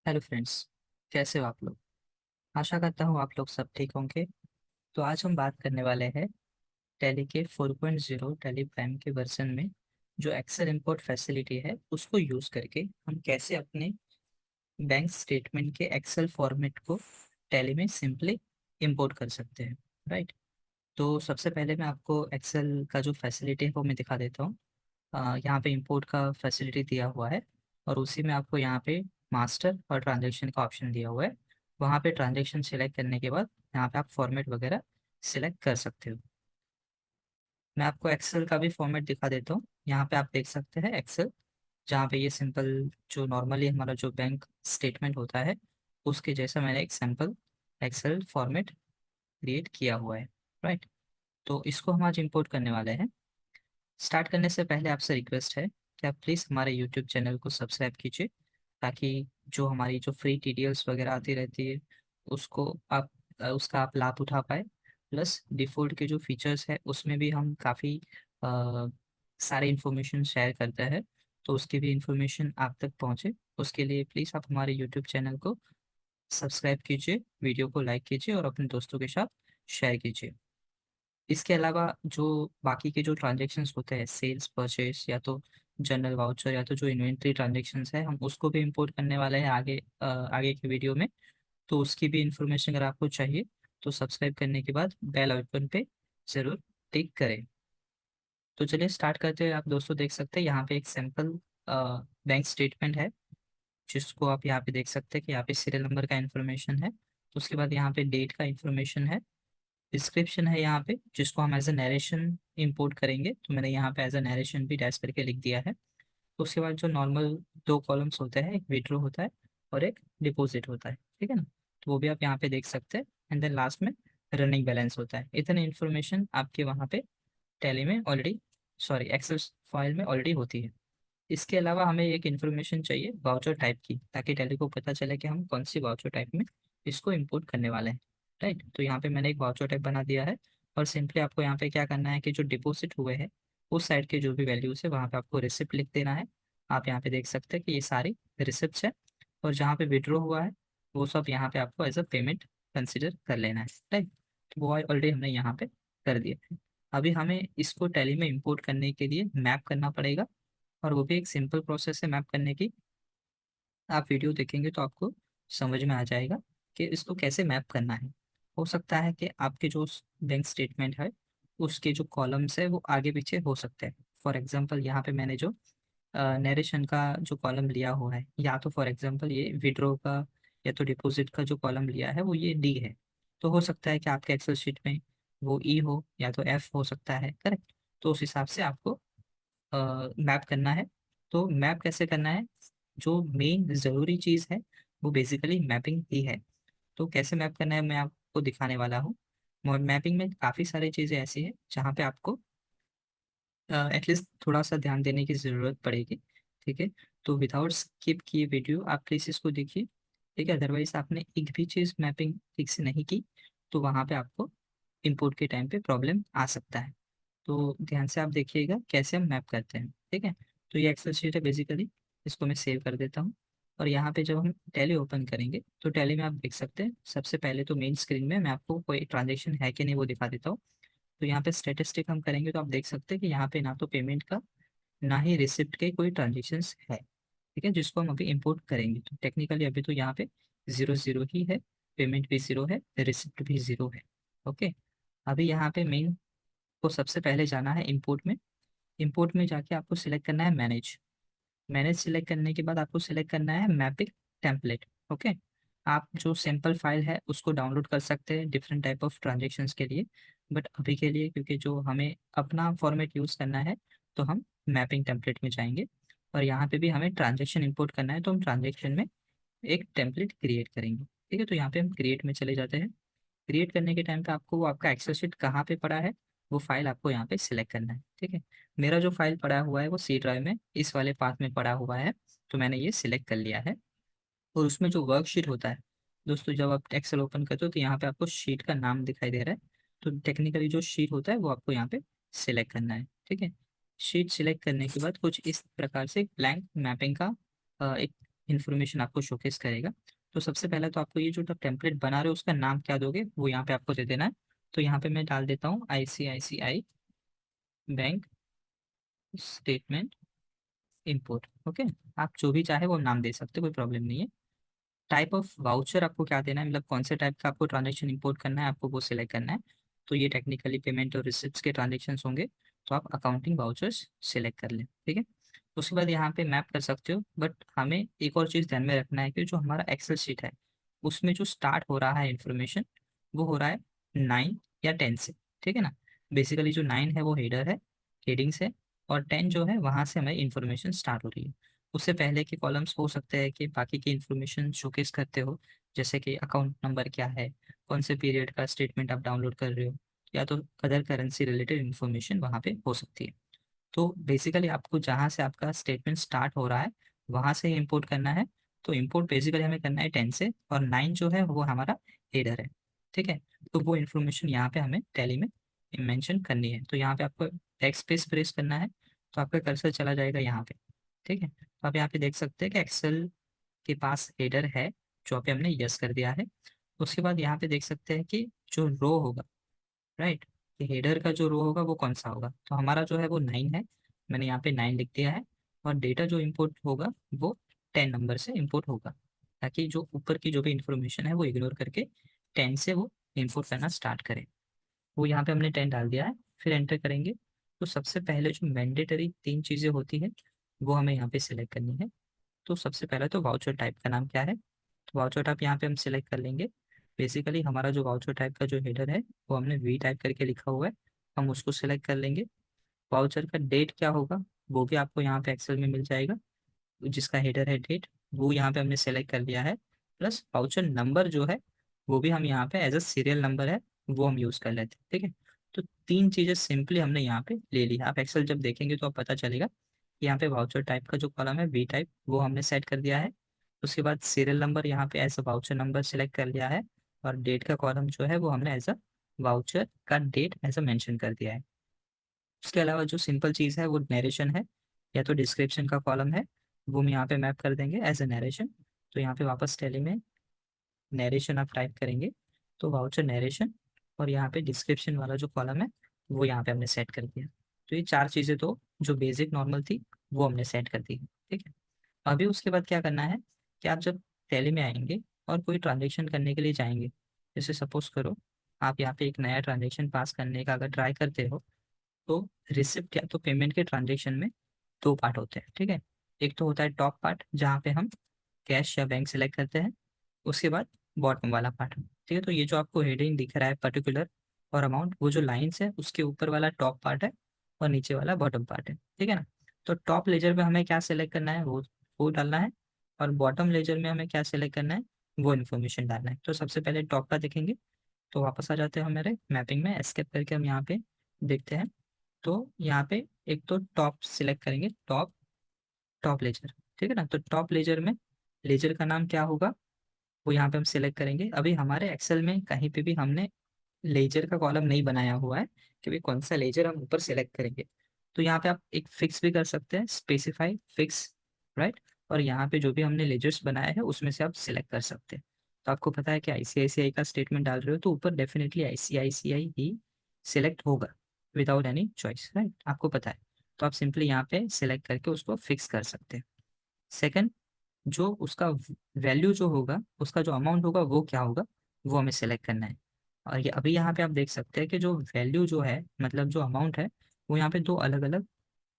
Hello friends. कैसे हो आप लोग? आशा करता हूँ आप लोग सब ठीक होंगे। तो आज हम बात करने वाले हैं टैली के 4.0 टैली प्राइम के वर्जन में जो एक्सेल इंपोर्ट फैसिलिटी है उसको यूज़ करके हम कैसे अपने बैंक स्टेटमेंट के एक्सेल फॉर्मेट को टैली में सिंपली इंपोर्ट कर सकते हैं। राइट। तो सबसे पहले मैं आपको एक्सेल का जो फैसिलिटी है वो मैं दिखा देता हूँ। यहाँ पे इंपोर्ट का फैसिलिटी दिया हुआ है और उसी में आपको यहाँ पे मास्टर और ट्रांजैक्शन का ऑप्शन दिया हुआ है। वहाँ पे ट्रांजैक्शन सिलेक्ट करने के बाद यहाँ पे आप फॉर्मेट वगैरह सिलेक्ट कर सकते हो। मैं आपको एक्सेल का भी फॉर्मेट दिखा देता हूँ। यहाँ पे आप देख सकते हैं एक्सेल, जहाँ पे ये सिंपल जो नॉर्मली हमारा जो बैंक स्टेटमेंट होता है उसके जैसा मैंने एक सिंपल एक्सेल फॉर्मेट क्रिएट किया हुआ है। राइट। तो इसको हम आज इंपोर्ट करने वाले हैं। स्टार्ट करने से पहले आपसे रिक्वेस्ट है कि आप प्लीज़ हमारे यूट्यूब चैनल को सब्सक्राइब कीजिए, ताकि जो हमारी जो फ्री टीडीएल्स वगैरह आती रहती है उसको आप उसका आप लाभ उठा पाए। प्लस डिफ़ॉल्ट के जो फीचर्स है उसमें भी हम काफ़ी सारे इन्फॉर्मेशन शेयर करते हैं। तो उसकी भी इंफॉर्मेशन आप तक पहुँचे उसके लिए प्लीज़ आप हमारे यूट्यूब चैनल को सब्सक्राइब कीजिए, वीडियो को लाइक कीजिए और अपने दोस्तों के साथ शेयर कीजिए। इसके अलावा जो बाकी के जो ट्रांजेक्शन्स होते हैं, सेल्स परचेस या तो जनरल वाउचर या तो जो इन्वेंट्री ट्रांजेक्शन्स है, हम उसको भी इंपोर्ट करने वाले हैं आगे आगे के वीडियो में। तो उसकी भी इंफॉर्मेशन अगर आपको चाहिए तो सब्सक्राइब करने के बाद बेल आइकन पे ज़रूर टिक करें। तो चलिए स्टार्ट करते हैं। आप दोस्तों देख सकते हैं यहाँ पे एक सिंपल बैंक स्टेटमेंट है, जिसको आप यहाँ पे देख सकते हैं कि यहाँ पे सीरियल नंबर का इन्फॉर्मेशन है। तो उसके बाद यहाँ पे डेट का इन्फॉर्मेशन है, डिस्क्रिप्शन है यहाँ पे जिसको हम एज अ नरेशन इंपोर्ट करेंगे। तो मैंने यहाँ पे एज अ नरेशन भी डैश करके लिख दिया है। तो उसके बाद जो नॉर्मल दो कॉलम्स होते हैं, एक विड्रॉ होता है और एक डिपॉजिट होता है, ठीक है ना। तो वो भी आप यहाँ पे देख सकते हैं। एंड देन लास्ट में रनिंग बैलेंस होता है। इतनी इन्फॉर्मेशन आपके वहाँ पे टैली में ऑलरेडी, सॉरी एक्सेल फाइल में ऑलरेडी होती है। इसके अलावा हमें एक इन्फॉर्मेशन चाहिए वाउचर टाइप की, ताकि टैली को पता चले कि हम कौन सी वाउचर टाइप में इसको इंपोर्ट करने वाले हैं। राइट। तो यहाँ पे मैंने एक वाउचर टाइप बना दिया है और सिंपली आपको यहाँ पे क्या करना है कि जो डिपॉजिट हुए हैं उस साइड के जो भी वैल्यूज है वहाँ पे आपको रिसिप्ट लिख देना है। आप यहाँ पे देख सकते हैं कि ये सारी रिसिप्ट है। और जहाँ पे विड्रॉ हुआ है वो सब यहाँ पे आपको एज अ पेमेंट कंसिडर कर लेना है। राइट। तो वो ऑलरेडी हमने यहाँ पे कर दिया है। अभी हमें इसको टैली में इंपोर्ट करने के लिए मैप करना पड़ेगा, और वो भी एक सिंपल प्रोसेस है मैप करने की। आप वीडियो देखेंगे तो आपको समझ में आ जाएगा कि इसको कैसे मैप करना है। हो सकता है कि आपके जो बैंक स्टेटमेंट है उसके जो कॉलम्स है वो आगे पीछे हो सकते हैं। फॉर एग्जांपल यहाँ पे मैंने जो नरेशन का जो कॉलम लिया हुआ है, या तो फॉर एग्जांपल ये विड्रॉ का या तो डिपॉजिट का जो कॉलम लिया है वो ये डी है। तो हो सकता है कि आपके एक्सेल शीट में वो ई हो या तो एफ हो सकता है। करेक्ट। तो उस हिसाब से आपको मैप करना है। तो मैप कैसे करना है, जो मेन ज़रूरी चीज़ है वो बेसिकली मैपिंग ही है। तो कैसे मैप करना है मैं आपको दिखाने वाला हूँ। मैपिंग में काफ़ी सारी चीज़ें ऐसी है जहाँ पे आपको एटलीस्ट थोड़ा सा ध्यान देने की ज़रूरत पड़ेगी। ठीक है। तो विदाउट स्किप किए वीडियो आप प्लीज़ इसको देखिए। ठीक है। अदरवाइज आपने एक भी चीज़ मैपिंग ठीक से नहीं की तो वहाँ पे आपको इंपोर्ट के टाइम पे प्रॉब्लम आ सकता है। तो ध्यान से आप देखिएगा कैसे हम मैप करते हैं। ठीक है। तो ये एक्सेल शीट है बेसिकली, इसको मैं सेव कर देता हूँ। और यहाँ पे जब हम टैली ओपन करेंगे तो टैली में आप देख सकते हैं सबसे पहले तो मेन स्क्रीन में मैं आपको कोई ट्रांजेक्शन है कि नहीं वो दिखा देता हूँ। तो यहाँ पे स्टेटिस्टिक हम करेंगे तो आप देख सकते हैं कि यहाँ पे ना तो पेमेंट का ना ही रिसिप्ट के कोई ट्रांजेक्शन्स है। ठीक है, जिसको हम अभी इंपोर्ट करेंगे। तो टेक्निकली अभी तो यहाँ पे 0 0 ही है, पेमेंट भी 0 है, रिसिप्ट भी 0 है। ओके। अभी यहाँ पे मेन को सबसे पहले जाना है इंपोर्ट में। इंपोर्ट में जाके आपको सिलेक्ट करना है मैनेज। मैनेज सिलेक्ट करने के बाद आपको सिलेक्ट करना है मैपिंग टेम्पलेट। ओके। आप जो सैम्पल फाइल है उसको डाउनलोड कर सकते हैं डिफरेंट टाइप ऑफ ट्रांजेक्शन्स के लिए। बट अभी के लिए क्योंकि जो हमें अपना फॉर्मेट यूज़ करना है तो हम मैपिंग टेम्पलेट में जाएंगे। और यहाँ पे भी हमें ट्रांजेक्शन इंपोर्ट करना है तो हम ट्रांजेक्शन में एक टेम्पलेट क्रिएट करेंगे। ठीक है। तो यहाँ पे हम क्रिएट में चले जाते हैं। क्रिएट करने के टाइम पे आपको वो आपका एक्सेल शीट कहाँ पे पड़ा है वो फाइल आपको यहाँ पे सिलेक्ट करना है। ठीक है। मेरा जो फाइल पड़ा हुआ है वो सी ड्राइव में इस वाले पाथ में पड़ा हुआ है। तो मैंने ये सिलेक्ट कर लिया है। और उसमें जो वर्कशीट होता है दोस्तों, जब आप एक्सेल ओपन करते हो तो यहाँ पे आपको शीट का नाम दिखाई दे रहा है। तो टेक्निकली जो शीट होता है वो आपको यहाँ पे सिलेक्ट करना है। ठीक है। शीट सिलेक्ट करने के बाद कुछ इस प्रकार से ब्लैंक मैपिंग का एक इन्फॉर्मेशन आपको शोकेस करेगा। तो सबसे पहले तो आपको ये जो टेम्पलेट बना रहे हो उसका नाम क्या दोगे वो यहाँ पे आपको दे देना है। तो यहाँ पे मैं डाल देता हूँ ICICI bank statement import. Okay, आप जो भी चाहे वो नाम दे सकते हो, कोई प्रॉब्लम नहीं है। टाइप ऑफ वाउचर आपको क्या देना है, मतलब कौन से टाइप का आपको ट्रांजेक्शन इंपोर्ट करना है, आपको वो सिलेक्ट करना है। तो ये टेक्निकली पेमेंट और रिसिप्ट्स के ट्रांजेक्शन होंगे, तो आप अकाउंटिंग वाउचर्स सिलेक्ट कर लें, ठीक है। उसके बाद यहाँ पे मैप कर सकते हो, बट हमें एक और चीज़ ध्यान में रखना है कि जो हमारा एक्सेल शीट है उसमें जो स्टार्ट हो रहा है इन्फॉर्मेशन वो हो रहा है 9 या 10 से, ठीक है ना। बेसिकली जो 9 है वो हेडर है, हेडिंग्स है, और 10 जो है वहाँ से हमें इन्फॉर्मेशन स्टार्ट हो रही है। उससे पहले के कॉलम्स हो सकते हैं कि बाकी की इन्फॉर्मेशन शोकेस करते हो, जैसे कि अकाउंट नंबर क्या है, कौन से पीरियड का स्टेटमेंट आप डाउनलोड कर रहे हो, या तो अदर करेंसी रिलेटेड इन्फॉर्मेशन वहाँ पे हो सकती है। तो बेसिकली आपको जहाँ से आपका स्टेटमेंट स्टार्ट हो रहा है वहाँ से इंपोर्ट करना है। तो इंपोर्ट बेसिकली हमें करना है 10 से, और 9 जो है वो हमारा हेडर है, ठीक है। तो वो इन्फॉर्मेशन यहाँ पे हमें टैली में मेंशन करनी है। तो यहाँ पे आपको बैक स्पेस प्रेस करना है, तो आपका कर्सर चला जाएगा यहाँ पे, ठीक है। तो आप यहाँ पे देख सकते हैं कि एक्सेल के पास हेडर है, जो पे हमने यस कर दिया है। उसके बाद यहाँ पे देख सकते हैं कि जो रो होगा, राइट, कि हेडर का जो रो होगा वो कौन सा होगा, तो हमारा जो है वो 9 है, मैंने यहाँ पे 9 लिख दिया है। और डेटा जो इम्पोर्ट होगा वो 10 नंबर से इम्पोर्ट होगा, ताकि जो ऊपर की जो भी इंफॉर्मेशन है वो इग्नोर करके 10 से वो इम्पोर्ट करना स्टार्ट करे। वो यहाँ पे हमने 10 डाल दिया है, फिर एंटर करेंगे। तो सबसे पहले जो मैंडेटरी 3 चीज़ें होती है वो हमें यहाँ पे सिलेक्ट करनी है। तो सबसे पहले तो वाउचर टाइप का नाम क्या है, तो वाउचर टाइप यहाँ पे हम सिलेक्ट कर लेंगे। बेसिकली हमारा जो वाउचर टाइप का जो हेडर है वो हमने वी टाइप करके लिखा हुआ है, हम उसको सिलेक्ट कर लेंगे। वाउचर का डेट क्या होगा वो भी आपको यहाँ पे एक्सेल में मिल जाएगा, जिसका हेडर है डेट, वो यहाँ पे हमने सेलेक्ट कर लिया है। प्लस वाउचर नंबर जो है वो भी हम यहाँ पे एज अ सीरियल नंबर है वो हम यूज़ कर लेते हैं, ठीक है। तो 3 चीज़ें सिंपली हमने यहाँ पे ले ली। आप एक्सेल जब देखेंगे तो आप पता चलेगा कि यहाँ पे वाउचर टाइप का जो कॉलम है वी टाइप वो हमने सेट कर दिया है। उसके बाद सीरियल नंबर यहाँ पे as a voucher number select कर लिया है, और डेट का कॉलम जो है वो हमने एज अ वाउचर का डेट एज अ मेंशन कर दिया है। उसके अलावा जो सिंपल चीज़ है वो नरेशन है, या तो डिस्क्रिप्शन का कॉलम है, वो हम यहाँ पे मैप कर देंगे एज ए नरेशन। तो यहाँ पे वापस टैली में नरेशन आप टाइप करेंगे तो वाउचर नरेशन, और यहाँ पे डिस्क्रिप्शन वाला जो कॉलम है वो यहाँ पे हमने सेट कर दिया। तो ये 4 चीज़ें तो जो बेसिक नॉर्मल थी वो हमने सेट कर दी, ठीक है। अभी उसके बाद क्या करना है कि आप जब टैली में आएंगे और कोई ट्रांजेक्शन करने के लिए जाएंगे, जैसे सपोज करो आप यहाँ पे एक नया ट्रांजेक्शन पास करने का अगर ट्राई करते हो, तो रिसिप्ट या तो पेमेंट के ट्रांजेक्शन में 2 पार्ट होते हैं, ठीक है। एक तो होता है टॉप पार्ट जहाँ पे हम कैश या बैंक सेलेक्ट करते हैं, उसके बाद बॉटम वाला पार्ट, ठीक है। तो ये जो आपको हेडिंग दिख रहा है पर्टिकुलर और अमाउंट, वो जो लाइंस है उसके ऊपर वाला टॉप पार्ट है और नीचे वाला बॉटम पार्ट है, ठीक है ना। तो टॉप लेजर में हमें क्या सेलेक्ट करना है वो डालना है, और बॉटम लेजर में हमें क्या सेलेक्ट करना है वो इन्फॉर्मेशन डालना है। तो सबसे पहले टॉप का देखेंगे, तो वापस आ जाते हैं हमारे मैपिंग में, एस्केप करके हम यहाँ पे देखते हैं। तो यहाँ पे एक तो टॉप सिलेक्ट करेंगे, टॉप टॉप लेजर, ठीक है ना। तो टॉप लेजर में लेजर का नाम क्या होगा वो यहाँ पे हम सिलेक्ट करेंगे। अभी हमारे एक्सेल में कहीं पे भी हमने लेजर का कॉलम नहीं बनाया हुआ है कि भाई कौन सा लेजर हम ऊपर सेलेक्ट करेंगे। तो यहाँ पे आप एक फिक्स भी कर सकते हैं, स्पेसिफाई फिक्स, राइट। और यहाँ पे जो भी हमने लेजर्स बनाए हैं उसमें से आप सिलेक्ट कर सकते हैं। तो आपको पता है कि आईसीआईसीआई का स्टेटमेंट डाल रहे हो तो ऊपर डेफिनेटली आईसीआईसीआई ही सिलेक्ट होगा, विदाउट एनी चॉइस, राइट, आपको पता है। तो आप सिंपली यहाँ पे सिलेक्ट करके उसको फिक्स कर सकते हैं। सेकंड, जो उसका वैल्यू जो होगा, उसका जो अमाउंट होगा वो क्या होगा वो हमें सेलेक्ट करना है। और ये अभी यहाँ पे आप देख सकते हैं कि जो वैल्यू जो है, मतलब जो अमाउंट है, वो यहाँ पे 2 अलग अलग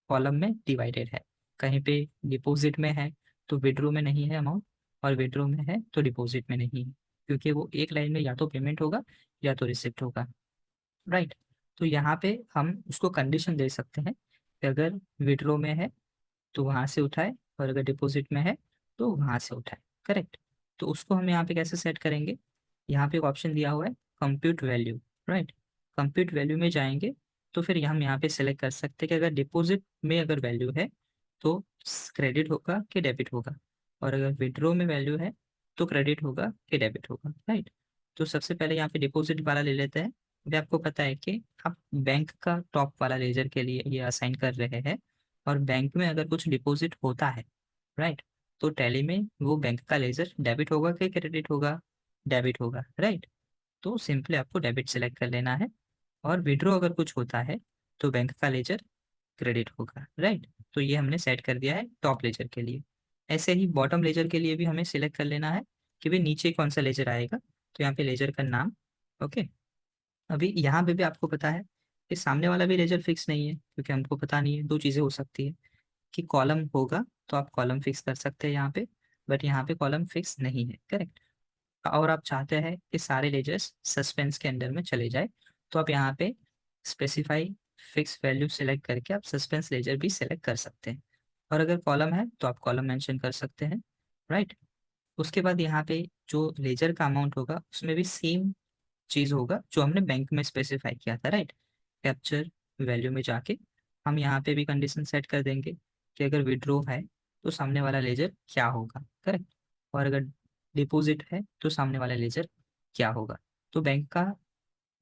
कॉलम में डिवाइडेड है। कहीं पे डिपॉजिट में है तो विड्रो में नहीं है अमाउंट, और विड्रो में है तो डिपॉजिट में नहीं है, क्योंकि वो एक लाइन में या तो पेमेंट होगा या तो रिसिप्ट होगा, राइट। तो यहाँ पे हम उसको कंडीशन दे सकते हैं कि अगर विड्रो में है तो वहां से उठाए, और अगर डिपॉजिट में है तो वहां से उठाए, करेक्ट। तो उसको हम यहाँ पे कैसे सेट करेंगे, यहाँ पे एक ऑप्शन दिया हुआ है compute value, right. Compute value में जाएंगे तो फिर हम यहाँ पे सेलेक्ट कर सकते हैं कि अगर डिपॉजिट में अगर वैल्यू है तो क्रेडिट होगा कि डेबिट होगा, और अगर विड्रो में वैल्यू है तो क्रेडिट होगा कि डेबिट होगा, राइट। तो सबसे पहले यहाँ पे डिपॉजिट वाला ले लेते हैं। अभी आपको पता है कि आप बैंक का टॉप वाला लेजर के लिए ये असाइन कर रहे हैं, और बैंक में अगर कुछ डिपॉजिट होता है, राइट, तो टैली में वो बैंक का लेजर डेबिट होगा कि क्रेडिट होगा? डेबिट होगा, राइट। तो सिंपली आपको डेबिट सेलेक्ट कर लेना है, और विड्रॉ अगर कुछ होता है तो बैंक का लेजर क्रेडिट होगा, राइट। तो ये हमने सेट कर दिया है टॉप लेजर के लिए। ऐसे ही बॉटम लेजर के लिए भी हमें सिलेक्ट कर लेना है कि भाई नीचे कौन सा लेजर आएगा। तो यहाँ पे लेजर का नाम, ओके। अभी यहाँ पे भी आपको पता है कि सामने वाला भी लेजर फिक्स नहीं है, क्योंकि हमको पता नहीं है। दो चीज़ें हो सकती है कि कॉलम होगा तो आप कॉलम फिक्स कर सकते हैं यहाँ पे, बट यहाँ पे कॉलम फिक्स नहीं है, करेक्ट। और आप चाहते हैं कि सारे लेजर्स सस्पेंस के अंदर में चले जाए, तो आप यहाँ पे स्पेसिफाई फिक्स वैल्यू सेलेक्ट करके आप सस्पेंस लेजर भी सेलेक्ट कर सकते हैं। और अगर कॉलम है तो आप कॉलम मेंशन कर सकते हैं, राइट। उसके बाद यहाँ पे जो लेजर का अमाउंट होगा उसमें भी सेम चीज़ होगा जो हमने बैंक में स्पेसिफाई किया था, राइट। कैप्चर वैल्यू में जाके हम यहाँ पे भी कंडीशन सेट कर देंगे कि अगर विड्रॉ है तो सामने वाला लेजर क्या होगा, करेक्ट। और अगर डिपॉजिट है तो सामने वाला लेजर क्या होगा। तो बैंक का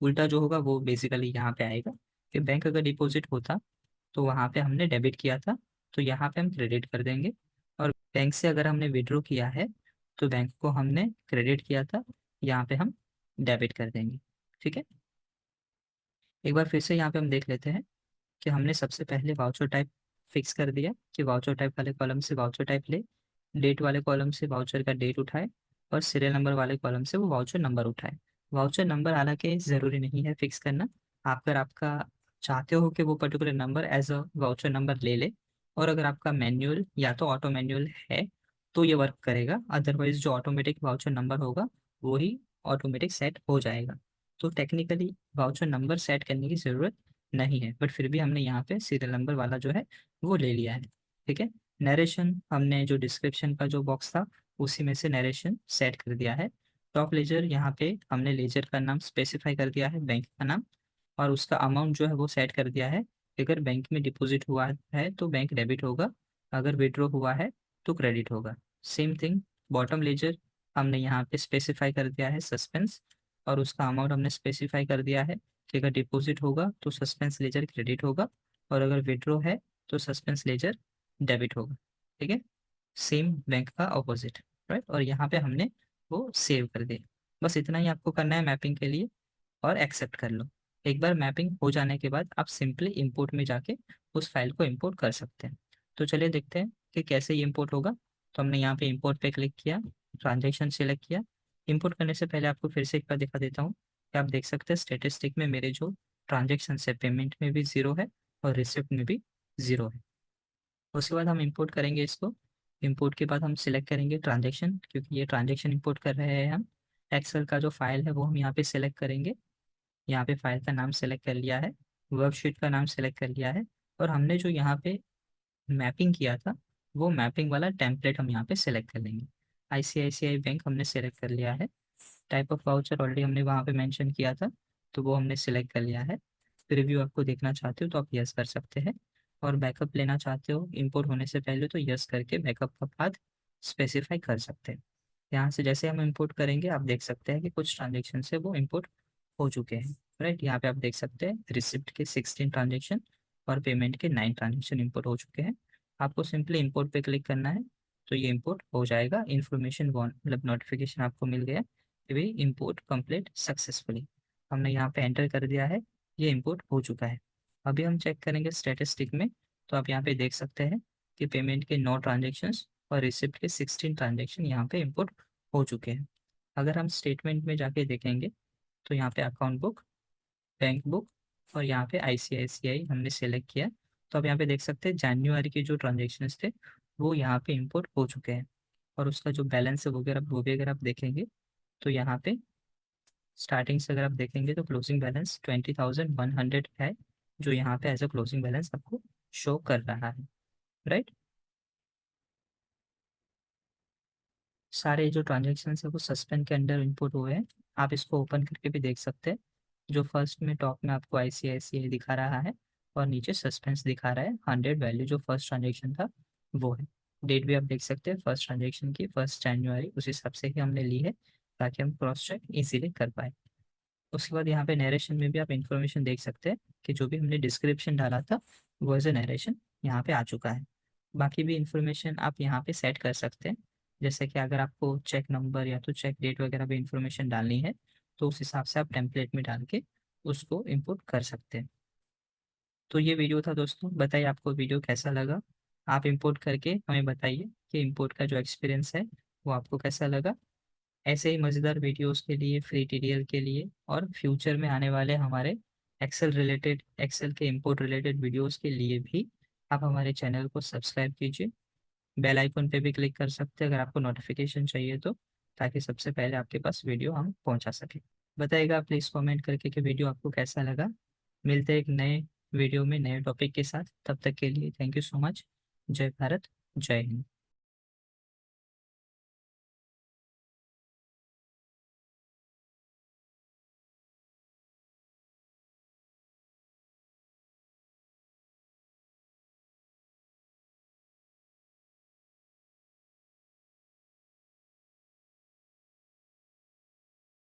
उल्टा जो होगा वो बेसिकली यहाँ पे आएगा कि बैंक अगर डिपॉजिट होता तो वहाँ पे हमने डेबिट किया था, तो यहाँ पे हम क्रेडिट कर देंगे। और बैंक से अगर हमने विड्रॉ किया है तो बैंक को हमने क्रेडिट किया था, यहाँ पे हम डेबिट कर देंगे, ठीक है। एक बार फिर से यहाँ पे हम देख लेते हैं कि हमने सबसे पहले वाउचर टाइप फिक्स कर दिया कि वाउचर टाइप वाले कॉलम से वाउचर टाइप ले, डेट वाले कॉलम से वाउचर का डेट उठाए, और सीरियल नंबर वाले कॉलम से वो वाउचर नंबर उठाए। वाउचर नंबर हालांकि ज़रूरी नहीं है फिक्स करना। अगर आपका चाहते हो कि वो particular number as a voucher number ले ले, और अगर आपका मैनुअल या तो ऑटो मैनुअल है तो ये वर्क करेगा, अदरवाइज जो ऑटोमेटिक वाउचर नंबर होगा वो ही ऑटोमेटिक सेट हो जाएगा। तो टेक्निकली वाउचर नंबर सेट करने की ज़रूरत नहीं है, बट फिर भी हमने यहाँ पे सीरियल नंबर वाला जो है वो ले लिया है, ठीक है। नरेशन हमने जो डिस्क्रिप्शन का जो बॉक्स था उसी में से नरेशन सेट कर दिया है। टॉप लेजर यहाँ पे हमने लेजर का नाम स्पेसिफाई कर दिया है, बैंक का नाम, और उसका अमाउंट जो है वो सेट कर दिया है। अगर बैंक में डिपॉजिट हुआ है तो बैंक डेबिट होगा, अगर विड्रॉ हुआ है तो क्रेडिट होगा। सेम थिंग बॉटम लेजर हमने यहाँ पे स्पेसिफाई कर दिया है सस्पेंस, और उसका अमाउंट हमने स्पेसिफाई कर दिया है कि अगर डिपॉजिट होगा तो सस्पेंस लेजर क्रेडिट होगा, और अगर विड्रॉ है तो सस्पेंस लेजर डेबिट होगा, ठीक है। सेम बैंक का ऑपोजिट, राइट। और यहाँ पे हमने वो सेव कर दिया। बस इतना ही आपको करना है मैपिंग के लिए, और एक्सेप्ट कर लो। एक बार मैपिंग हो जाने के बाद आप सिंपली इंपोर्ट में जाके उस फाइल को इंपोर्ट कर सकते हैं। तो चलिए देखते हैं कि कैसे ये इंपोर्ट होगा। तो हमने यहाँ पे इंपोर्ट पे क्लिक किया, ट्रांजेक्शन सेलेक्ट किया। इंपोर्ट करने से पहले आपको फिर से एक बार दिखा देता हूँ कि आप देख सकते हैं स्टेटिस्टिक में मेरे जो ट्रांजेक्शन है पेमेंट में भी ज़ीरो है और रिसिप्ट में भी ज़ीरो है। उसके बाद हम इंपोर्ट करेंगे इसको। इंपोर्ट के बाद हम सिलेक्ट करेंगे ट्रांजेक्शन, क्योंकि ये ट्रांजेक्शन इंपोर्ट कर रहे हैं हम। एक्सेल का जो फाइल है वो हम यहाँ पे सिलेक्ट करेंगे। यहाँ पे फाइल का नाम सेलेक्ट कर लिया है, वर्कशीट का नाम सेलेक्ट कर लिया है, और हमने जो यहाँ पे मैपिंग किया था वो मैपिंग वाला टेम्पलेट हम यहाँ पे सेलेक्ट कर लेंगे। आईसीआईसीआई बैंक हमने सेलेक्ट कर लिया है। टाइप ऑफ वाउचर ऑलरेडी हमने वहाँ पे मेंशन किया था, तो वो हमने सिलेक्ट कर लिया है। रिव्यू आपको देखना चाहते हो तो आप यस कर सकते हैं, और बैकअप लेना चाहते हो इंपोर्ट होने से पहले तो यस करके बैकअप का पाथ स्पेसिफाई कर सकते हैं। यहाँ से जैसे हम इंपोर्ट करेंगे आप देख सकते हैं कि कुछ ट्रांजेक्शन से वो इंपोर्ट हो चुके हैं, राइट। यहाँ पे आप देख सकते हैं रिसिप्ट के 16 ट्रांजेक्शन और पेमेंट के 9 ट्रांजेक्शन इंपोर्ट हो चुके हैं। आपको सिंपली इंपोर्ट पे क्लिक करना है तो ये इंपोर्ट हो जाएगा। इन्फॉर्मेशन वन मतलब नोटिफिकेशन आपको मिल गया कि भाई इंपोर्ट कंप्लीट सक्सेसफुली, हमने यहाँ पे एंटर कर दिया है, ये इंपोर्ट हो चुका है। अभी हम चेक करेंगे स्टेटिस्टिक में, तो आप यहाँ पे देख सकते हैं कि पेमेंट के 9 ट्रांजेक्शन्स और रिसिप्ट के 16 ट्रांजेक्शन यहाँ पे इंपोर्ट हो चुके हैं। अगर हम स्टेटमेंट में जाके देखेंगे तो यहाँ पे अकाउंट बुक, बैंक बुक, और यहाँ पे आईसीआईसीआई हमने सेलेक्ट किया। तो आप यहाँ पे देख सकते हैं जनवरी के जो ट्रांजेक्शन्स थे वो यहाँ पे इंपोर्ट हो चुके हैं, और उसका जो बैलेंस है वगैरह वो भी अगर आप देखेंगे तो यहाँ पे स्टार्टिंग से अगर आप देखेंगे तो क्लोजिंग बैलेंस 20,100 है, जो यहाँ पे एज अ क्लोजिंग बैलेंस आपको शो कर रहा है, राइट। सारे जो ट्रांजेक्शन है वो सस्पेंड के अंडर इनपुट हुए हैं। आप इसको ओपन करके भी देख सकते हैं। जो फर्स्ट में टॉप में आपको आईसीआईसीआई दिखा रहा है, और नीचे सस्पेंस दिखा रहा है। 100 वैल्यू जो फर्स्ट ट्रांजेक्शन था वो है। डेट भी आप देख सकते हैं फर्स्ट ट्रांजेक्शन की 1 जनवरी, उस हिसाब से ही हमने ली है ताकि हम क्रॉस चेक इजीली कर पाए। उसके बाद यहाँ पे नरेशन में भी आप इंफॉर्मेशन देक सकते हैं कि जो भी हमने डिस्क्रिप्शन डाला था वो एज ए नरेशन यहाँ पे आ चुका है। बाकी भी इंफॉर्मेशन आप यहाँ पे सेट कर सकते हैं। जैसे कि अगर आपको चेक नंबर या तो चेक डेट वगैरह भी इंफॉर्मेशन डालनी है तो उस हिसाब से आप टेम्पलेट में डाल के उसको इंपोर्ट कर सकते हैं। तो ये वीडियो था दोस्तों, बताइए आपको वीडियो कैसा लगा। आप इंपोर्ट करके हमें बताइए कि इंपोर्ट का जो एक्सपीरियंस है वो आपको कैसा लगा। ऐसे ही मज़ेदार वीडियोस के लिए, फ्री टीडीएल के लिए और फ्यूचर में आने वाले हमारे एक्सेल के इंपोर्ट रिलेटेड वीडियोस के लिए भी आप हमारे चैनल को सब्सक्राइब कीजिए। बेल आइकन पे भी क्लिक कर सकते हैं अगर आपको नोटिफिकेशन चाहिए तो, ताकि सबसे पहले आपके पास वीडियो हम पहुंचा सकें। बताइएगा प्लीज़ कमेंट करके कि वीडियो आपको कैसा लगा। मिलते हैं एक नए वीडियो में नए टॉपिक के साथ, तब तक के लिए थैंक यू सो मच। जय भारत, जय हिंद।